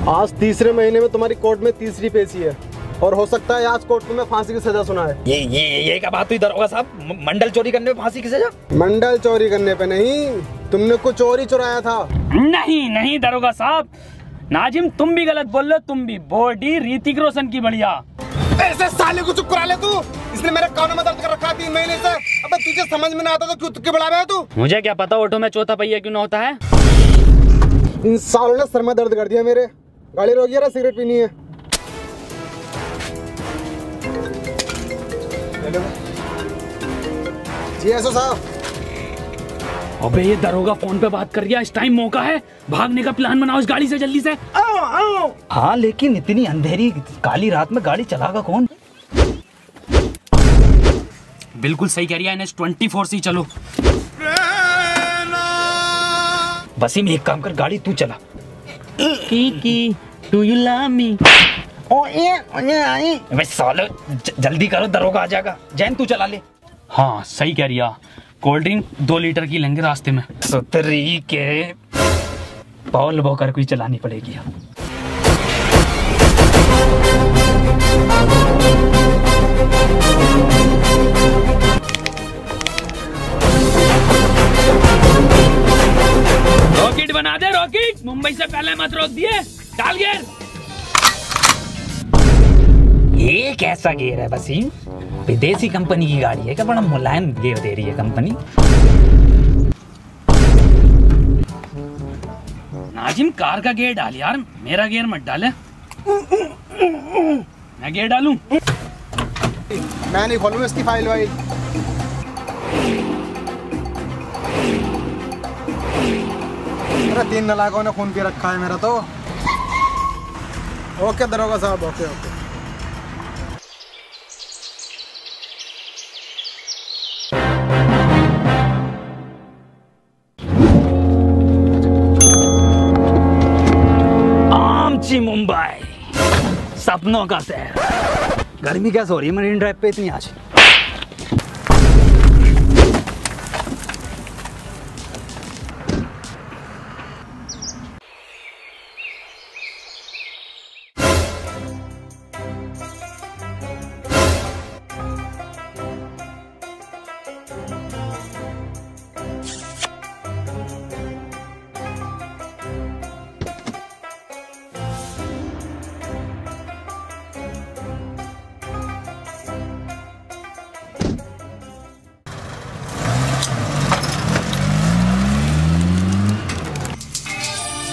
आज तीसरे महीने में तुम्हारी कोर्ट में तीसरी पेशी है और हो सकता है आज कोर्ट तुम्हें फांसी की सजा सुनाए। ये क्या बात हुई दरोगा साहब? मंडल चोरी करने पे फांसी की सजा? मंडल चोरी करने पे नहीं, तुमने कुछ और ही चुराया था। नहीं दरोगा साहब, नाजिम तुम भी गलत बोल रहे हो। तुम भी बॉडी ऋतिक रोशन की बढ़िया। ऐसे साले को चुप करा ले तू। इसने मेरे कानों में दर्द कर रखा 3 महीने से। अबे तुझे समझ में ना आता तो क्यों तुक्के बुला रहा है तू? मुझे क्या पता ऑटो में चौथा पहिया क्यों ना होता है। इन सालों ने सर में दर्द कर दिया मेरे। गाड़ी रोकिए ना, सिगरेट पीनी है। जी एसओ साहब। अबे ये दरोगा फोन पे बात कर रहा है। इस टाइम मौका है, भागने का प्लान बनाओ इस गाड़ी से जल्दी से। आओ। हाँ लेकिन इतनी अंधेरी काली रात में गाड़ी चलागा कौन? बिल्कुल सही कह रही है NH24 से चलो। वसीम एक काम कर, गाड़ी तू चला। की डू यू लव मी? सालो जल्दी करो, दरोगा आ जाएगा। जैन तू चला ले। हाँ सही कह रही है। कोल्ड ड्रिंक 2 लीटर की लेंगे रास्ते में। सुतरी के पॉल वॉकर को ही चलानी पड़ेगी। रॉकेट बना दे रॉकेट। मुंबई से पहले मत रोक दिए। डाल गियर। ये कैसा गियर है वसीम? विदेशी कंपनी की गाड़ी है क्या? बड़ा मुलायम गियर दे रही है कंपनी। नाजिम कार का गियर डाल यार, मेरा गियर मत डाले। मैं गियर डालूं? मैं नहीं खोलूंगा इसकी फाइल वाइल। मेरा 3 नालायकों ने खून पी रखा है मेरा तो। ओके दरोगा साहब, ओके। मुंबई सपनों का शहर। गर्मी कैसे हो रही है मरीन ड्राइव पे इतनी आज?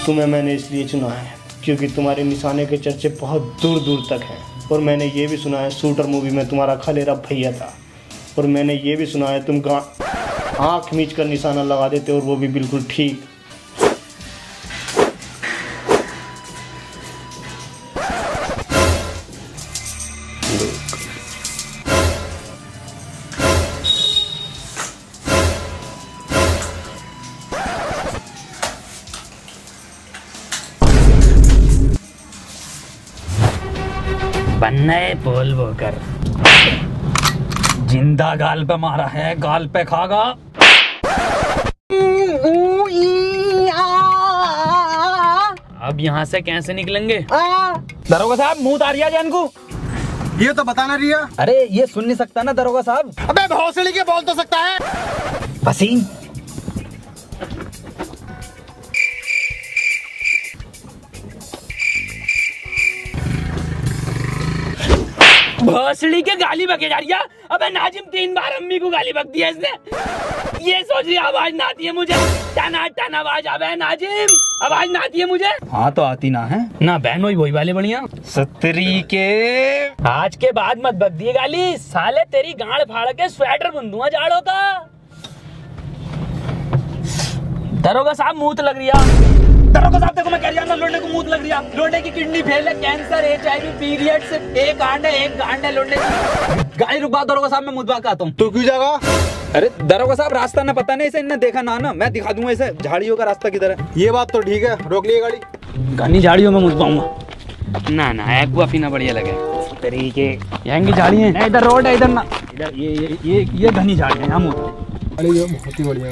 तुम्हें मैंने इसलिए चुना है क्योंकि तुम्हारे निशाने के चर्चे बहुत दूर दूर तक हैं। और मैंने ये भी सुना है शूटर मूवी में तुम्हारा खलेरा भैया था। और मैंने ये भी सुना है तुम आँख मीच कर निशाना लगा देते और वो भी बिल्कुल ठीक। बनना है बोल वो कर। जिंदा गाल पे मारा है, गाल पे खागा। अब यहाँ से कैसे निकलेंगे? दरोगा साहब मुंह उतारिया जान को। ये तो बताना रिया। अरे ये सुन नहीं सकता ना दरोगा साहब। अबे भौसड़ी के बोल तो सकता है। वसीम भोसड़ी के गाली बके जा रही है। अबे नाजिम 3 बार अम्मी को गाली बक दिया इसने। ये सोच रही आवाज ना आती है मुझे। टना टना आवाज आवे नाजिम, आवाज ना आती है मुझे। हाँ तो आती ना है ना बहन वही वाले बढ़िया। सतरी के आज के बाद मत बक दिए गाली। साले तेरी गांड फाड़ के स्वेटर बुन दूंगा जाड़ों का। दरोगा साहब मूत लग रही है। दरोगा साहब देखो मैं कह रहा हूँ लोंडे को मूत लग रही है। लोंडे की किडनी फेल है, कैंसर, HIV, पीरियड से एक गांड है लोंडे की। गाड़ी रुकवा दरोगा साहब, मैं मुझवा के आता हूँ। तू क्यों जाएगा? अरे दरोगा साहब रास्ता ना पता नहीं, इसे इन्हें देखा ना मैं दिखा दूंगा इसे झाड़ियों का रास्ता किधर है। ये बात तो ठीक है, रोक लिए गाड़ी। घनी झाड़ियों में मुझवाऊंगा। ना एक्वा पीना बढ़िया लगे। तरीके यहाँ की झाड़ी है, इधर रोड है, इधर ना इधर ये घनी झाड़ी है। हम बहुत ही बढ़िया।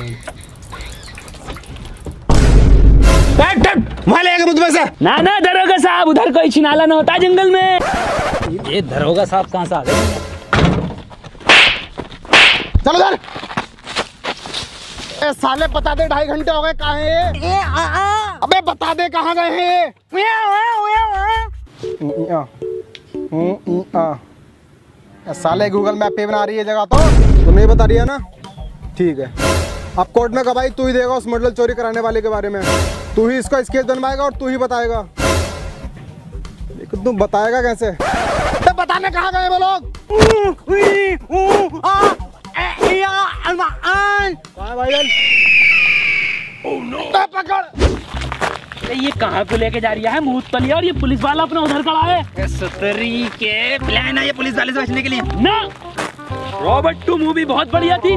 वहाँ ले मुझ में से। ना ना दरोगा साहब, उधर कोई छिनाला न होता जंगल में। ये दरोगा साहब कहाँ से आ गए? चलो उधर। साले बता दे 2.5 घंटे हो गए, कहाँ है ये? अबे बता दे कहाँ गए हैं? साले गूगल मैप पे बना रही है जगह, तो नहीं बता रही है ना? ठीक है, अब कोर्ट में गवाही तू ही देगा उस मॉडल चोरी कराने वाले के बारे में। तू ही इसका स्केच बनवाएगा और तू ही बताएगा। लेकिन तू बताएगा कैसे? तो बताने कहाँ गए वो लोग? पकड़। ये कहाँ को लेके जा रही है मुँह तलिया, और ये पुलिस वाला अपना उधर खड़ा है। सुतरी के प्लान है ये पुलिस वाले से बचने के लिए ना। रॉबर्ट 2 मूवी बहुत बढ़िया थी,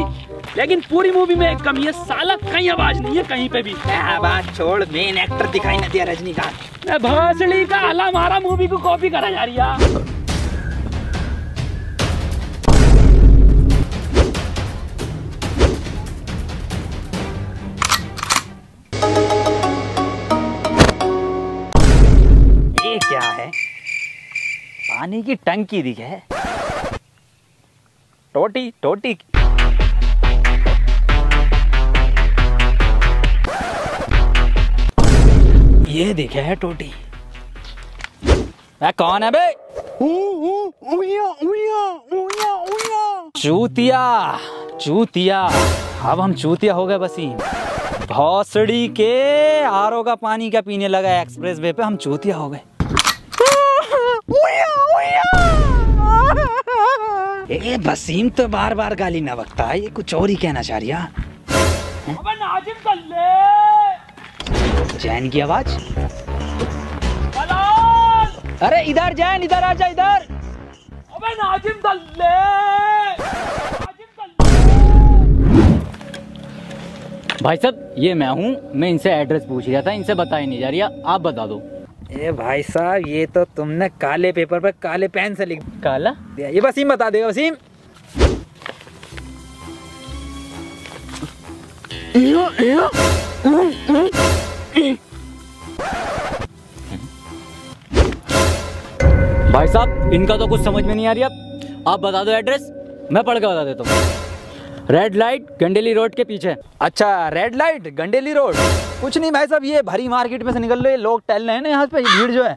लेकिन पूरी मूवी में एक कमी है, साला कहीं आवाज नहीं है कहीं पे भी। बात छोड़, मेन एक्टर दिखाई न दिया रजनीकांत। भोसड़ी का हला मारा मूवी को कॉपी करा जा रही है। ये क्या है? पानी की टंकी दिखे। टोटी टोटी। ये दिखे है टोटी। कौन है बे? चूतिया चूतिया। अब हम चूतिया हो गए वसीम। भौसड़ी के आरओ का पानी का पीने लगा एक्सप्रेस वे पे, हम चूतिया हो गए। ए वसीम तो बार बार गाली ना बकता है, ये कुछ और ही कहना चाह रही है। नाजिम कल्ले। जैन की आवाज। अरे इधर जैन, इधर आजा इधर। अबे नाजिम दल्ले। भाई साहब ये मैं हूँ, मैं इनसे एड्रेस पूछ रहा था, इनसे बताई नहीं जा रही, आप बता दो। ए भाई साहब ये तो तुमने काले पेपर पर काले पेन से लिख। काला? ये वसीम बता देगा। वसीम भाई साहब इनका तो कुछ समझ में नहीं आ रही, अब आप बता दो एड्रेस, मैं पढ़ के बता देता हूँ। रेड लाइट गंडेली रोड के पीछे। अच्छा रेड लाइट गंडेली रोड। कुछ नहीं भाई साहब, ये भरी मार्केट में से निकल रहे लोग टहल रहे हैं ना, यहाँ पे भीड़ जो है।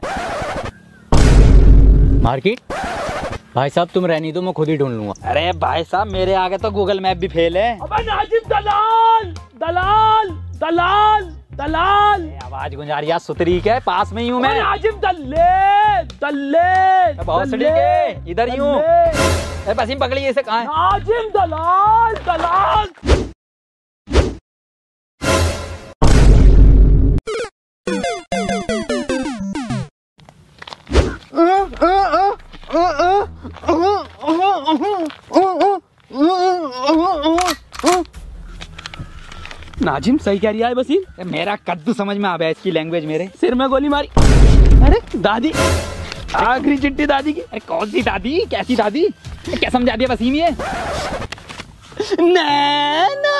मार्केट? भाई साहब तुम रहनी दो, मैं खुद ही ढूंढ लूंगा। अरे भाई साहब मेरे आगे तो गूगल मैप भी फेल है। अबे नाजिम दलाल दलाल दलाल दलाल। आवाज गुंजा रही है, सुतरी के पास में ही हूँ मैं। नाजिम दल्ले दल्ले। बहुत सड़ी के इधर ही हूँ। वसीम पकड़िए इसे, कहाँ है? नाजिम दलाल दलाल। नाजिम सही कह रही है वसीम। मेरा कद्दू समझ में आ गया इसकी लैंग्वेज, मेरे सिर में गोली मारी। अरे दादी, आखिरी चिट्ठी दादी की। अरे कौन सी दादी, कैसी दादी, क्या समझा दिया वसीम ये? नैना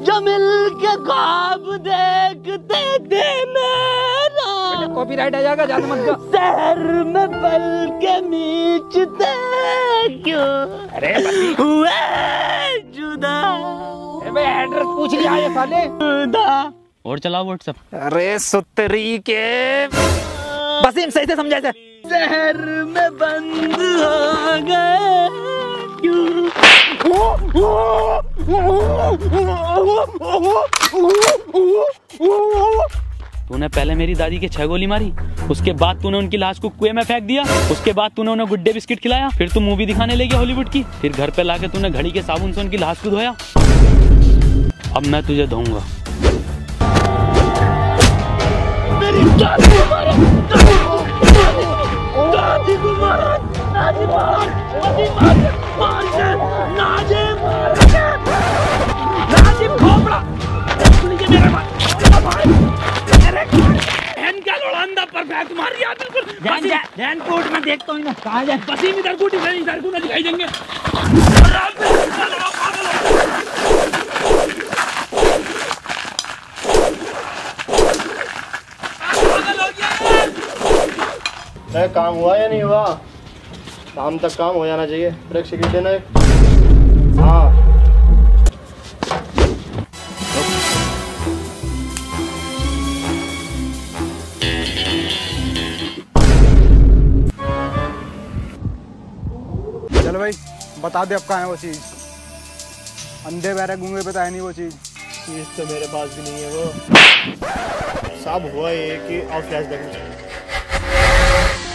जो मिल के ख्वाब देखते थे मेरा, कॉपीराइट आ जाएगा, ज्यादा मत गा। शहर में पल के नीचते क्यों? अरे वसीम हुए जुदा। एड्रेस पूछ लिया ये साले। और चलाओ व्हाट्सएप। अरे सुतरी के वसीम सही से समझा। शहर में बंद हो गए क्यों? तूने पहले मेरी दादी के 6 गोली मारी, उसके बाद तूने उनकी लाश को कुएं में फेंक दिया, उसके बाद तूने उन्हें गुड्डे बिस्किट खिलाया, फिर तू मूवी दिखाने ले गया हॉलीवुड की, फिर घर पे लाके तूने घड़ी के साबुन से उनकी लाश को धोया। अब मैं तुझे धोऊंगा। मेरी दादी को मारा, दादी को मारा, दादी मार, दादी मार, नाजिम खोपड़ा, मेरे भाई, क्या लोड़ांदा परफेक्ट मार दिया बिल्कुल। ध्यान कोर्ट में देखता हूँ ना, कहाँ जाए? वसीम इधर को दिखाई देंगे। अरे काम हुआ या नहीं हुआ? शाम तक काम हो जाना चाहिए। ब्रेक सिगरेट देना एक। हाँ चल भाई बता दे अब कहाँ है वो चीज़। अंधे बहरे गूंगे बताया नहीं वो चीज़। चीज़ तो मेरे पास भी नहीं है वो। साहब हुआ ये कि और फ्लैशबैक में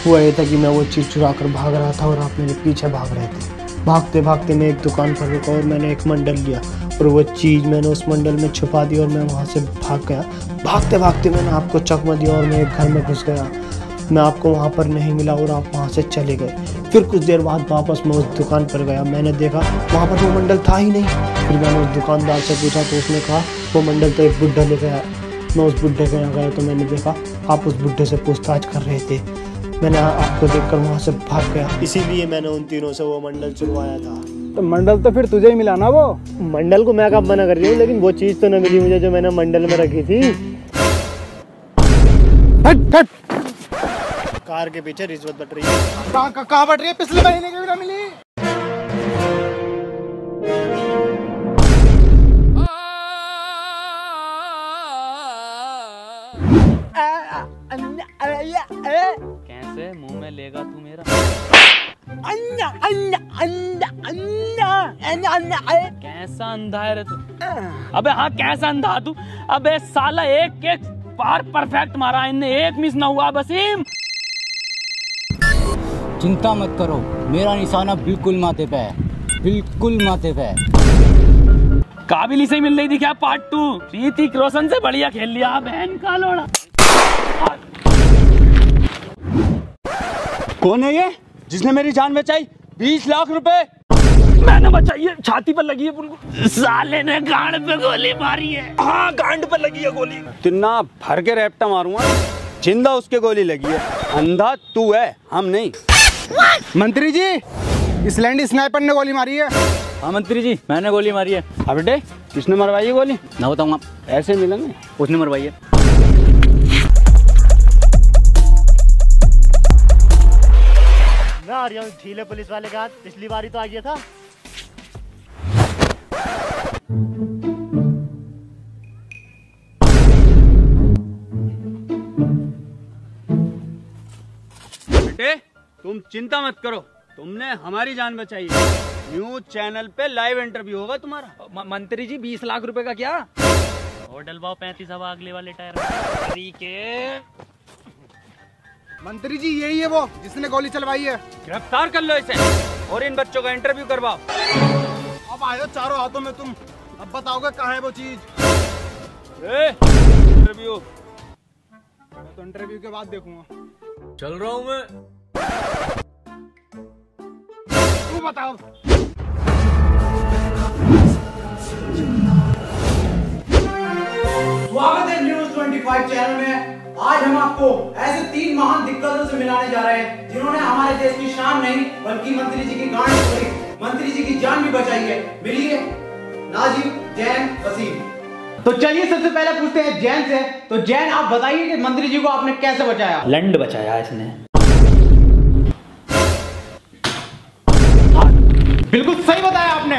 हुआ ये था कि मैं वो चीज़ चुरा कर भाग रहा था और आप मेरे पीछे भाग रहे थे। भागते भागते मैं एक दुकान पर रुका और मैंने एक मंडल लिया और वो चीज़ मैंने उस मंडल में छुपा दी और मैं वहाँ से भाग गया। भागते भागते मैंने आपको चकमा दिया और मैं एक घर में घुस गया। मैं आपको वहाँ पर नहीं मिला और आप वहाँ से चले गए। फिर कुछ देर बाद वापस मैं उस दुकान पर गया। मैंने देखा वहाँ पर वो मंडल था ही नहीं। फिर मैंने उस दुकानदार से पूछा तो उसने कहा वो मंडल तो एक बुड्ढा ले गया। मैं उस बुड्ढे के यहाँ गया तो मैंने देखा आप उस बुड्ढे से पूछताछ कर रहे थे। मैंने आपको देखकर वहाँ से भाग गया, इसीलिए मैंने उन तीनों से वो मंडल चुरवाया था। तो मंडल तो फिर तुझे ही मिला ना वो? मंडल को मैं कब मना कर रही हूँ, लेकिन वो चीज़ तो न मिली मुझे जो मैंने मंडल में रखी थी। हट हट। कार के पीछे रिश्वत बट रही है। कहाँ बट रही है? पिछले महीने की भी ना मिली। कैसे मुंह में लेगा तू मेरा? कैसा अंधा है रे तू? अबे हाँ कैसा अंधा तू? अबे साला एक एक पार परफेक्ट मारा, इनने एक मिस ना हुआ। वसीम चिंता मत करो, मेरा निशाना बिल्कुल माथे पे है, बिल्कुल माथे पे है। काबिल से मिल रही थी क्या पार्ट 2? ऋतिक रोशन से बढ़िया खेल लिया बहन का लोड़ा। कौन है ये जिसने मेरी जान बचाई? 20 लाख रुपए मैंने बचाई है, छाती पर लगी है उनको। साले ने गांड पे गोली मारी है। हाँ गांड पे लगी है गोली। तिन्ना भर के रैप्टा मारूंगा, जिंदा उसके गोली लगी है। अंधा तू है, हम नहीं। मंत्री जी इस लैंडी स्नाइपर ने गोली मारी है। हाँ मंत्री जी मैंने गोली मारी है। अब बेटे किसने मरवाई है गोली? ना बताऊंगा, ऐसे मिलेंगे। उसने मरवाई है। मैं आ रही हूँ ढीले पुलिस वाले का, पिछली बारी तो आ गया था। बेटे तुम चिंता मत करो, तुमने हमारी जान बचाई है। न्यूज चैनल पे लाइव इंटरव्यू होगा तुम्हारा। मंत्री जी 20 लाख रुपए का क्या? और डलवाओ 35 हवा अगले वाले टायर के। मंत्री जी यही है वो जिसने गोली चलवाई है। गिरफ्तार कर लो इसे और इन बच्चों का इंटरव्यू करवाओ। अब आए हो चारों हाथों में तुम, अब बताओगे कहाँ है वो चीज? इंटरव्यू मैं तो इंटरव्यू के बाद देखूंगा। चल रहा हूँ मैं। तू बताओ। स्वागत है न्यूज 25 चैनल में। आज हम आपको ऐसे 3 महान दिग्गजों से मिलाने जा रहे हैं जिन्होंने हमारे देश की शान नहीं बल्कि मंत्री जी की गांड तोड़ी, मंत्री जी की जान भी बचाई है। मिलिए नाजिम, जैन, वसीम। तो चलिए सबसे पहले पूछते हैं जैन से। तो जैन आप बताइए कि मंत्री जी को आपने कैसे बचाया? लंड बचाया इसने। बिल्कुल सही बताया आपने।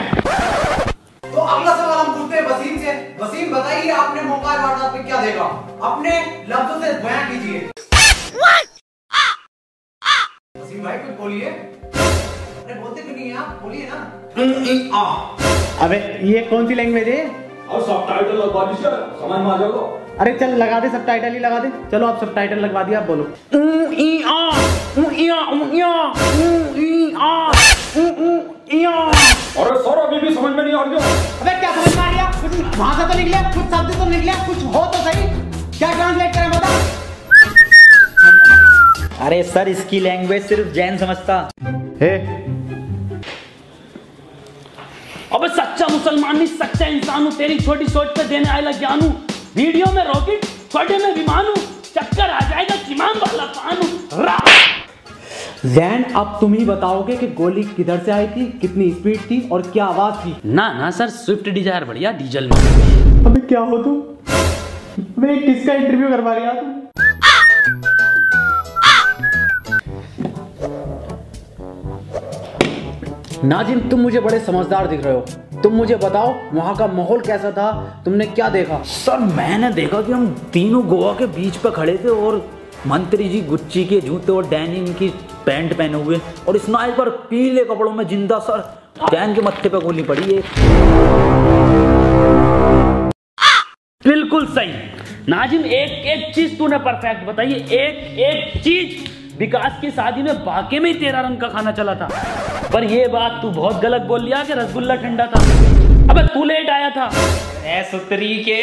तो अगला सवाल हम पूछते हैं वसीम से। वसीम बताइए आपने मौका वारदात में क्या देखा? अपने लफ्जों से बयान कीजिए। वसीम भाई कुछ बोलिए। अरे बोलते क्यों नहीं हैं आप? बोलिए ना। अबे ये कौन सी लैंग्वेज है? और सबटाइटल लगवा दीजिए, समझ में आ जाएगा। अरे चल लगा दे, सबटाइटल ही लगा दे। चलो आप सबटाइटल लगवा दिया, आप बोलो। अरे सर अभी भी समझ में नहीं आ रही। अबे क्या समझ में आ गया? कुछ भाषा तो निकले, कुछ शब्द तो निकले, कुछ हो तो सही। क्या ट्रांसलेट करें बता? अरे सर इसकी लैंग्वेज सिर्फ जैन समझता है। अबे सच्चा मुसलमान नहीं, सच्चा इंसान हूँ। तेरी छोटी सोच पे देने आएला ज्ञान हूँ। वीडियो में रॉकेट, छोटे में विमान हूँ। चक्कर आ जाएगा किमान वाला पान हूँ। जैन अब तुम ही बताओगे कि गोली किधर से आई थी, कितनी स्पीड थी और क्या आवाज थी? ना सर स्विफ्ट डिजायर बढ़िया डीजल में। अबे क्या हो तुम? अबे किसका इंटरव्यू करवा रही हो तुम? नाजिम, तुम मुझे बड़े समझदार दिख रहे हो। तुम मुझे बताओ वहाँ का माहौल कैसा था, तुमने क्या देखा? सर मैंने देखा कि हम तीनों गोवा के बीच पे खड़े थे और मंत्री जी गुच्ची के जूते और डेनिम की पैंट पहने हुए और स्नाइपर पीले कपड़ों में जिंदा सर डैन के मत्थे पे गोली पड़ी है। बिल्कुल सही नाजिम, एक एक चीज तूने परफेक्ट बताई, एक एक चीज। विकास की शादी में वाकई में ही तेरा रंग का खाना चला था, पर ये बात तू बहुत गलत बोल लिया कि रसगुल्ला ठंडा था। अबे तू लेट आया था। ए सुतरी के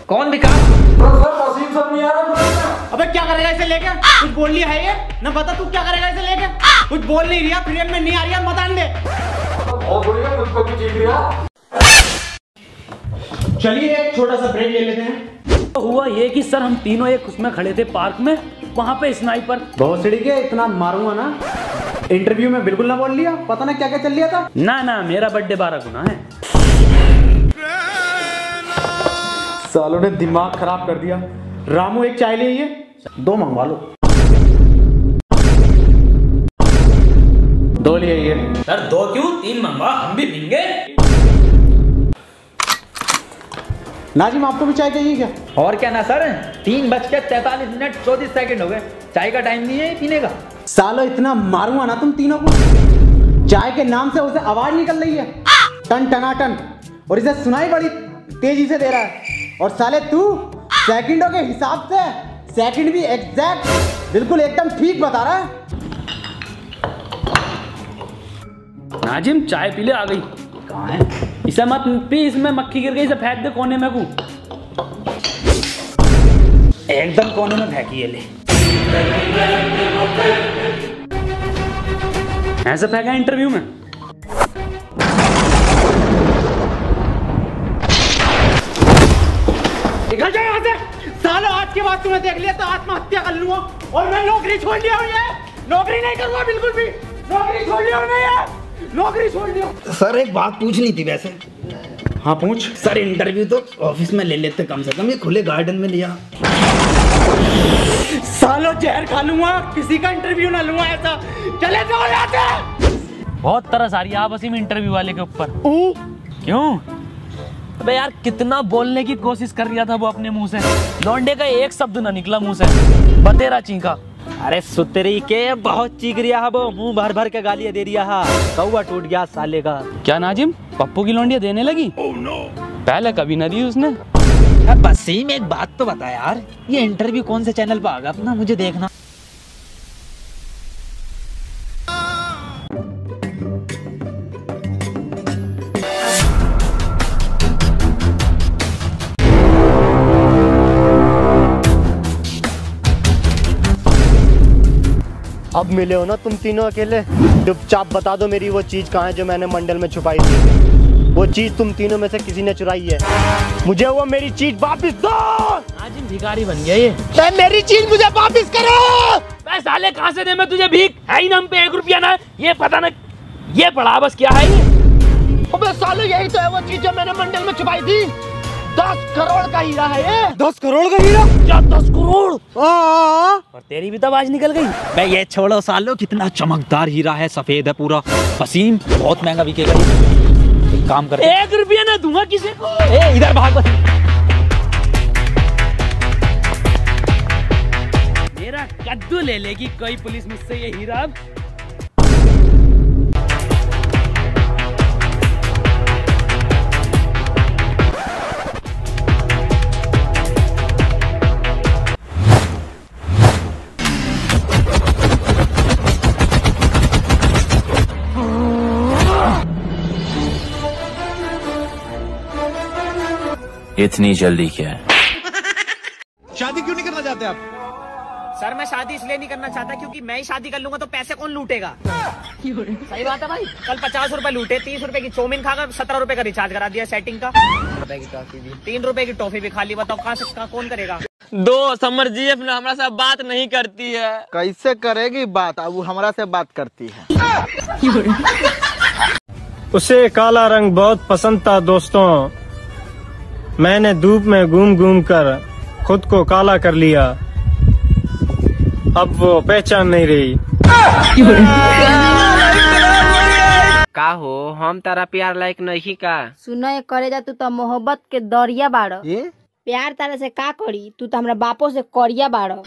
कौन विकास? अबे क्या करेगा इसे लेके? कुछ बोल लिया है ये ना, बता तू क्या करेगा इसे लेके? कुछ बोल नहीं रहा, फ्रेम में नहीं आ रही है, बता दे। चलिए एक छोटा सा ब्रेक ले लेते हैं। तो हुआ ये कि सर हम तीनों एक उसमें खड़े थे पार्क में, वहां पे स्नाइपर। बहुत सिड़ी के इतना मारूंगा ना, इंटरव्यू में बिल्कुल ना बोल लिया, पता ना क्या क्या चल लिया था। ना मेरा बर्थडे 12 गुना है। सालों ने दिमाग खराब कर दिया। रामू एक चाय ले आइए, 2 मंगवा लो। 2 ले आइए। सर 2 क्यों, 3 मंगवा, हम भी पीएंगे। नाजिम आपको भी चाय चाहिए क्या? और क्या ना सर, 3:43 हो गए, चाय का टाइम नहीं है पीने का। सालो इतना मारूंगा ना तुम तीनों को, चाय के नाम से उसे आवाज निकल रही है टन टनाटन, और इसे सुनाई बड़ी तेजी से दे रहा है। और साले तू सेकंडों के हिसाब से सेकंड भी एग्जैक्ट बिल्कुल एकदम ठीक बता रहा है। नाजिम चाय पी ले, आ गई। कहाँ है? इसे मत पी, इसमें मक्खी गिर गई, इसे फेंक दे कोने में। को एकदम कोने में फेंकी है, ले ऐसे फेंका इंटरव्यू में। निकल जाए यहाँ से सालो, आज के बाद तूने देख लिया तो आत्महत्या कर लूंगा, और मैं नौकरी छोड़ लिया हूँ, ये नौकरी नहीं करूंगा बिल्कुल भी, नौकरी छोड़ लिया हूँ मैं, ये नौकरी छोड़ लिया। सर एक बात पूछनी थी वैसे। हाँ पूछ। सर इंटरव्यू तो ऑफिस में ले लेते कम से कम, ये खुले गार्डन में लिया। सालो जहर खा लूंगा, किसी का इंटरव्यू ना लूंगा ऐसा। चले जाओ यहाँ से। बहुत तरस आ रही है आप वसीम इंटरव्यू वाले के ऊपर। क्यों? अबे यार कितना बोलने की कोशिश कर रहा था वो अपने मुंह से, लौंडे का एक शब्द ना निकला मुंह से, बतेरा चीखा। अरे सुतरी के बहुत चीख रिया है वो, मुंह भर भर के गालियां दे रिया है, कौवा टूट गया साले का। क्या नाजिम, पप्पू की लौंडिया देने लगी? पहले कभी ना दी उसने। वसीम एक बात तो बता यार, ये इंटरव्यू कौन से चैनल पे आगा अपना, मुझे देखना। अब मिले हो ना तुम तीनों अकेले, चुपचाप बता दो मेरी वो चीज कहाँ है जो मैंने मंडल में छुपाई थी। वो चीज तुम तीनों में से किसी ने चुराई है, मुझे वो मेरी चीज वापस दो। आज भिखारी बन गया ये। मेरी चीज मुझे वापस करो। मैं साले कहाँ से दे मैं तुझे भीख, है ही ना हम पे 1 रुपया ना, ये पता ना ये पड़ा बस क्या है ये। अबे साले यही तो है वो चीज जो मैंने मंडल में छुपाई थी। 10 करोड़ का हीरा है ये। 10 करोड़ का हीरा? क्या 10 करोड़? और तेरी भी तो आवाज निकल गई। बे ये छोड़ो सालो, कितना चमकदार हीरा है, सफेद है पूरा। वसीम बहुत महंगा बिकेगा, एक काम कर 1 रुपया ना दूंगा किसी को। ए इधर भाग बस। मेरा कद्दू ले लेगी कोई पुलिस मुझसे ये हीरा। इतनी जल्दी क्या है? शादी क्यों नहीं करना चाहते आप? सर मैं शादी इसलिए नहीं करना चाहता क्योंकि मैं ही शादी कर लूंगा तो पैसे कौन लूटेगा। सही बात है भाई, कल 50 रुपए लूटे, 30 रुपए की चौमिन खाकर 17 रुपए का रिचार्ज करा दिया सेटिंग का, 3 रुपए की टॉफी भी खा ली। बताओ कहाँ कौन करेगा। दो समर जी अपना हमारा साथ बात नहीं करती है। कैसे करेगी बात, अब वो हमारा से बात करती है। उसे काला रंग बहुत पसंद था दोस्तों, मैंने धूप में घूम घूम कर खुद को काला कर लिया, अब वो पहचान नहीं रही। का हो हम तारा प्यार लायक नहीं का? सुनो ये करे जा तू तो मोहब्बत के दरिया बाड़ो। ये प्यार तारा से का करी, तू तो हमरा बापो से करिया बाड़ो।